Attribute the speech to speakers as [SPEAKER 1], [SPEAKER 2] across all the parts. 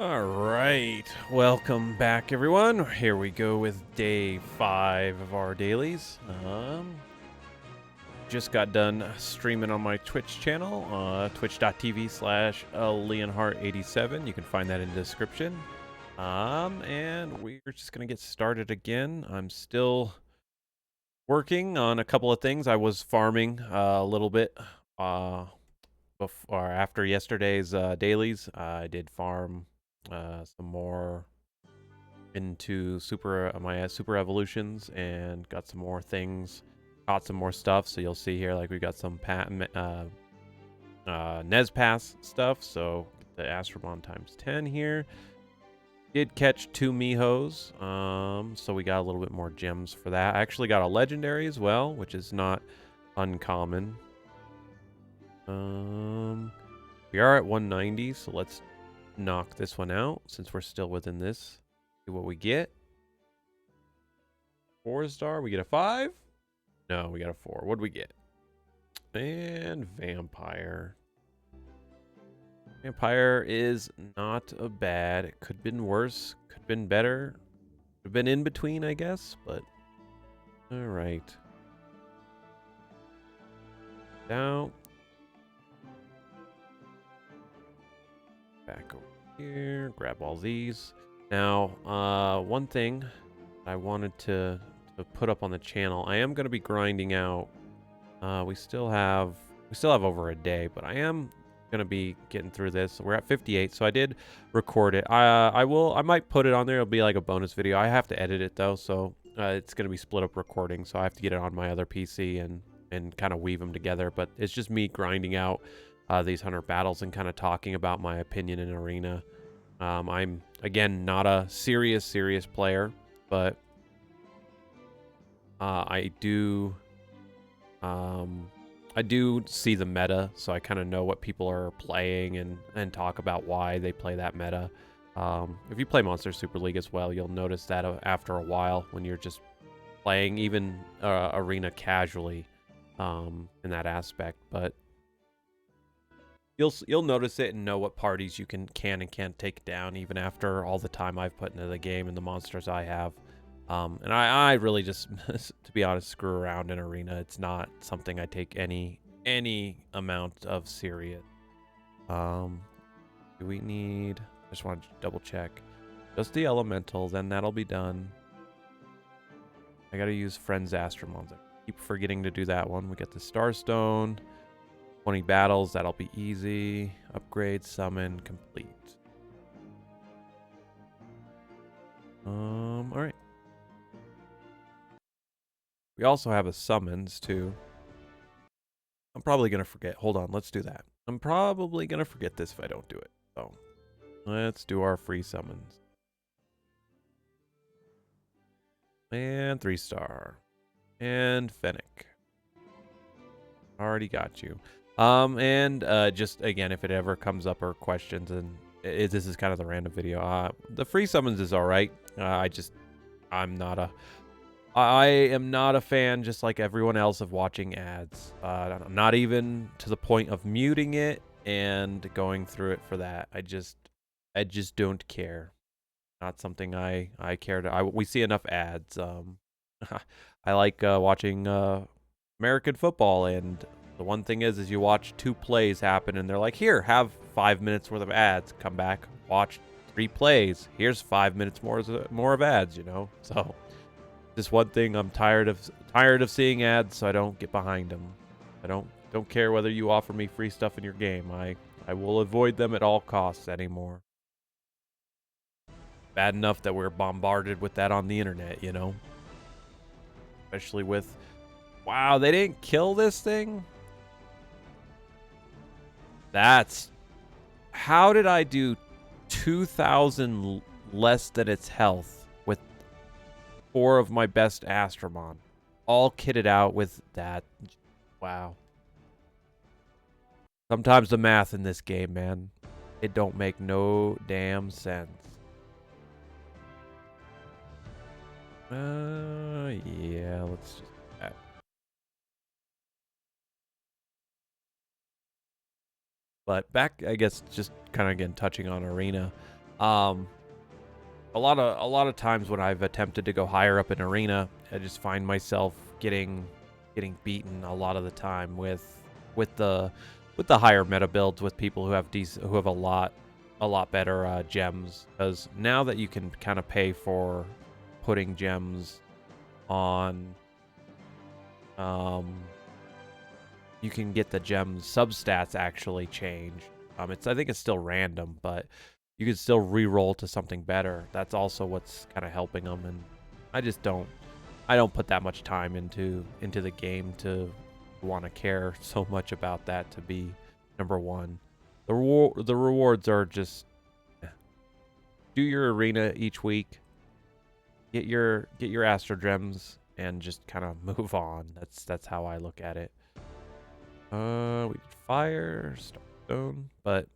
[SPEAKER 1] All right, welcome back, everyone. Here we go with day 5 of our dailies. Just got done streaming on my Twitch channel, twitch.tv/LeonHart87. You can find that in the description. And we're just gonna get started again. I'm still working on a couple of things. I was farming a little bit before after yesterday's dailies. I did farm some more into my super evolutions and got some more things, caught some more stuff. So you'll see here, like we got some Nezpass stuff. So the Astromon times 10 here. Did catch 2 Mihos, so we got a little bit more gems for that. I actually got a legendary as well, which is not uncommon. We are at 190, so let's knock this one out since we're still within this. See what we get. 4-star, we get a 5? No, we got a 4. What'd we get? And Vampire. Vampire is not a bad. It could have been worse. Could have been better. Could have been in between, I guess, but all right. Now, back over here, grab all these. Now, one thing I wanted to put up on the channel, I am going to be grinding out. We still have over a day, but I am going to be getting through this. We're at 58, so I did record it. I might put it on there. It'll be like a bonus video. I have to edit it though, so it's going to be split up recording, so I have to get it on my other PC and kind of weave them together. But it's just me grinding out these 100 battles and kind of talking about my opinion in Arena. I'm, again, not a serious player, but I do see the meta, so I kind of know what people are playing and talk about why they play that meta. If you play Monster Super League as well, you'll notice that after a while when you're just playing even Arena casually in that aspect. But you'll notice it and know what parties you can and can't take down even after all the time I've put into the game and the monsters I have. And I really just, to be honest, screw around in Arena. It's not something I take any amount of serious. Do we need, I just want to double check. Just the elemental, then that'll be done. I gotta use Friends Astromons. I keep forgetting to do that one. We get the Starstone, 20 battles, that'll be easy. Upgrade, summon, complete. All right. We also have a summons, too. I'm probably going to forget. Hold on, let's do that. I'm probably going to forget this if I don't do it. So, let's do our free summons. And 3-star. And Fennec. Already got you. Just, again, if it ever comes up or questions, and this is kind of the random video. The free summons is alright. I am not a fan, just like everyone else, of watching ads. Not even to the point of muting it and going through it for that. I just don't care. Not something I care to. We see enough ads. I like watching American football, and the one thing is you watch 2 plays happen, and they're like, here, have 5 minutes worth of ads. Come back, watch 3 plays. Here's 5 minutes more of ads. You know, so. Just one thing, I'm tired of seeing ads, so I don't get behind them. I don't care whether you offer me free stuff in your game. I will avoid them at all costs anymore. Bad enough that we're bombarded with that on the internet, you know? Especially with, wow, they didn't kill this thing? How did I do 2,000 less than its health? 4 of my best Astromon, all kitted out with that. Wow. Sometimes the math in this game, man, it don't make no damn sense. Yeah, let's just do that. But back, I guess, just kind of again touching on Arena. Um, a lot of times when I've attempted to go higher up in arena, I just find myself getting beaten a lot of the time with the with the higher meta builds with people who have a lot better gems, because now that you can kind of pay for putting gems on, um you can get the gems substats actually changed. I think it's still random, but you can still re-roll to something better. That's also what's kind of helping them. And I just I don't put that much time into the game to want to care so much about that to be number one. The rewards are just do your arena each week, get your Astro Gems, and just kind of move on. That's how I look at it. We did fire, stone, but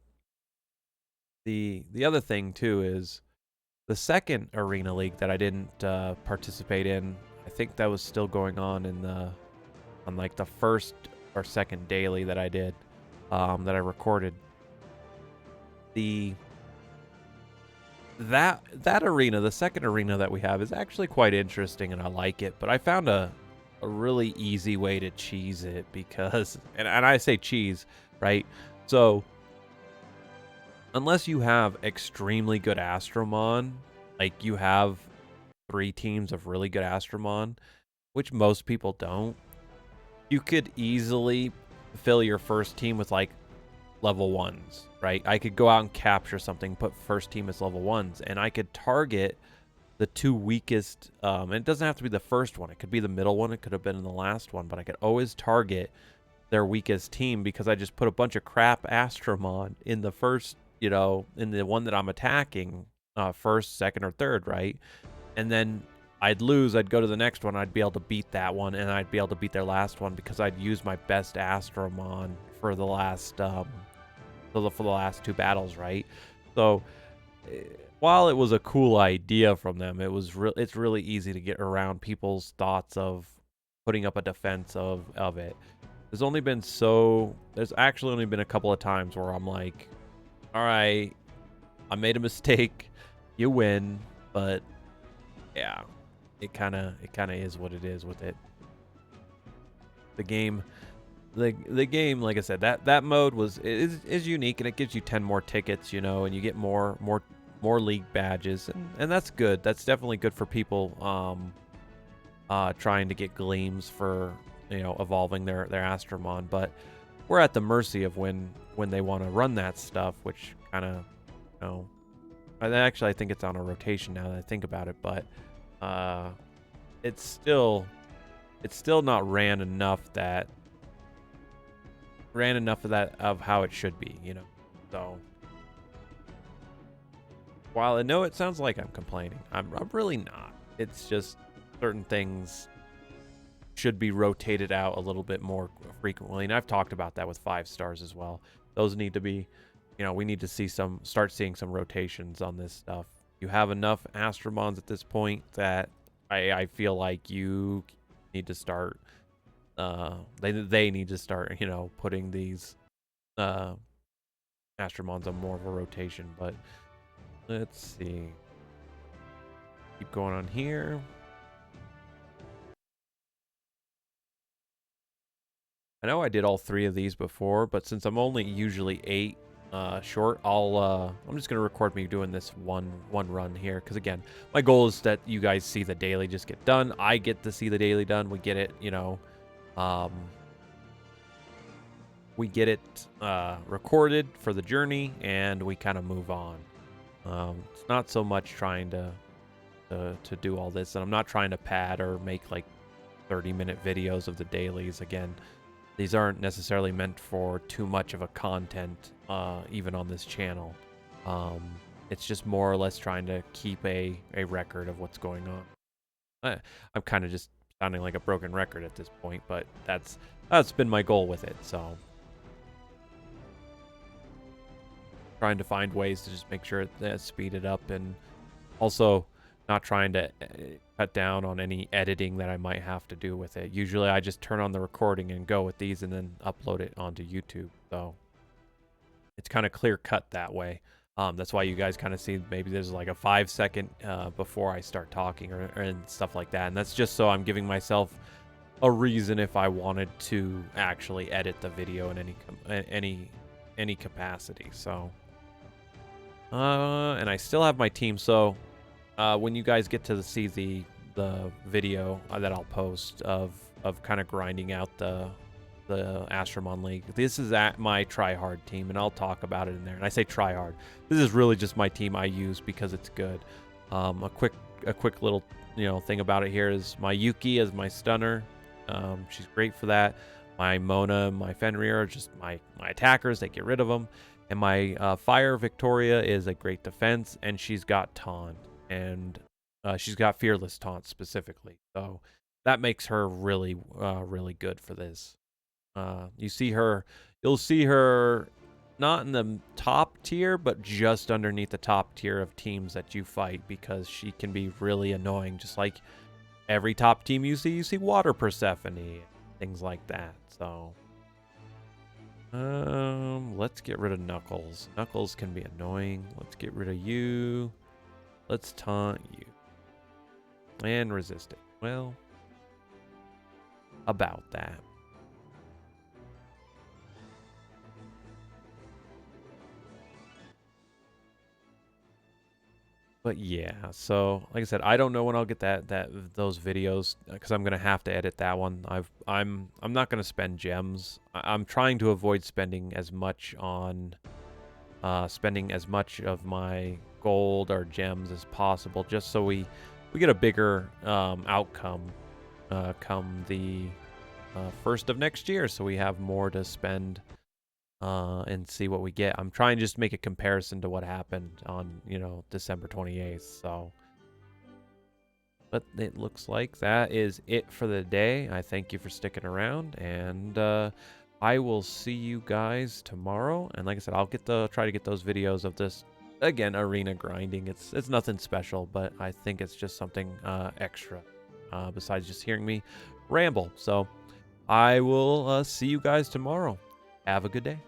[SPEAKER 1] the other thing too is the second arena league that I didn't participate in. I think that was still going on on like the first or second daily that I did, that I recorded. The that arena, the second arena that we have, is actually quite interesting, and I like it. But I found a really easy way to cheese it because, and I say cheese, right? So unless you have extremely good Astromon, like you have 3 teams of really good Astromon, which most people don't, you could easily fill your first team with like level 1s, right? I could go out and capture something, put first team as level 1s, and I could target the 2 weakest, and it doesn't have to be the first one. It could be the middle one. It could have been in the last one, but I could always target their weakest team because I just put a bunch of crap Astromon in the first, in the one that I'm attacking, first, second, or third, right? And then I'd lose. I'd go to the next one. I'd be able to beat that one, and I'd be able to beat their last one because I'd use my best Astromon for the last, for the last 2 battles, right? So while it was a cool idea from them, it's really easy to get around people's thoughts of putting up a defense of it. There's actually only been a couple of times where I'm like, all right, I made a mistake, you win, but yeah, it kind of is what it is with it. The game, the game, like I said, that mode is unique, and it gives you 10 more tickets, and you get more league badges, and that's good. That's definitely good for people trying to get gleams for evolving their Astromon. But we're at the mercy of when they want to run that stuff, which kind of I think it's on a rotation now that I think about it, but it's still not ran enough of how it should be, so while I know it sounds like I'm complaining, I'm really not. It's just certain things should be rotated out a little bit more frequently, and I've talked about that with 5 stars as well. Those need to be, we need to start seeing some rotations on this stuff. You have enough Astromons at this point that I feel like you need to start, they need to start, putting these Astromons on more of a rotation. But let's see. Keep going on here. I know I did all 3 of these before, but since I'm only usually 8 short, I'm just gonna record me doing this one run here, because again, my goal is that you guys see the daily just get done. I get to see the daily done. We get it, we get it recorded for the journey, and we kind of move on. It's not so much trying to do all this, and I'm not trying to pad or make like 30-minute videos of the dailies. Again, these aren't necessarily meant for too much of a content, even on this channel. It's just more or less trying to keep a record of what's going on. I'm kind of just sounding like a broken record at this point, but that's been my goal with it. So trying to find ways to just make sure that speed it up, and also not trying to cut down on any editing that I might have to do with it. Usually I just turn on the recording and go with these and then upload it onto YouTube. So it's kind of clear cut that way. That's why you guys kind of see maybe there's like a 5 second before I start talking or and stuff like that. And that's just so I'm giving myself a reason if I wanted to actually edit the video in any capacity. So, and I still have my team. So, when you guys get to see the video that I'll post of kind of grinding out the Astromon League. This is at my tryhard team, and I'll talk about it in there. And I say tryhard. This is really just my team I use because it's good. A quick little thing about it here is my Yuki is my stunner. She's great for that. My Mona, my Fenrir are just my attackers. They get rid of them. And my Fire Victoria is a great defense, and she's got taunt, and she's got fearless taunt specifically. So that makes her really really good for this. You'll see her not in the top tier, but just underneath the top tier of teams that you fight because she can be really annoying. Just like every top team you see Water Persephone, things like that. So, let's get rid of Knuckles. Knuckles can be annoying. Let's get rid of you. Let's taunt you. And resist it. Well, about that. But yeah, so like I said, I don't know when I'll get those videos because I'm gonna have to edit that one. I'm not gonna spend gems. I'm trying to avoid spending as much on spending as much of my gold or gems as possible, just so we get a bigger outcome come the first of next year, so we have more to spend and see what we get. I'm trying to just make a comparison to what happened on, December 28th. So, but it looks like that is it for the day. I thank you for sticking around, and I will see you guys tomorrow. And like I said, I'll try to get those videos of this again, arena grinding. It's nothing special, but I think it's just something extra besides just hearing me ramble. So I will see you guys tomorrow. Have a good day.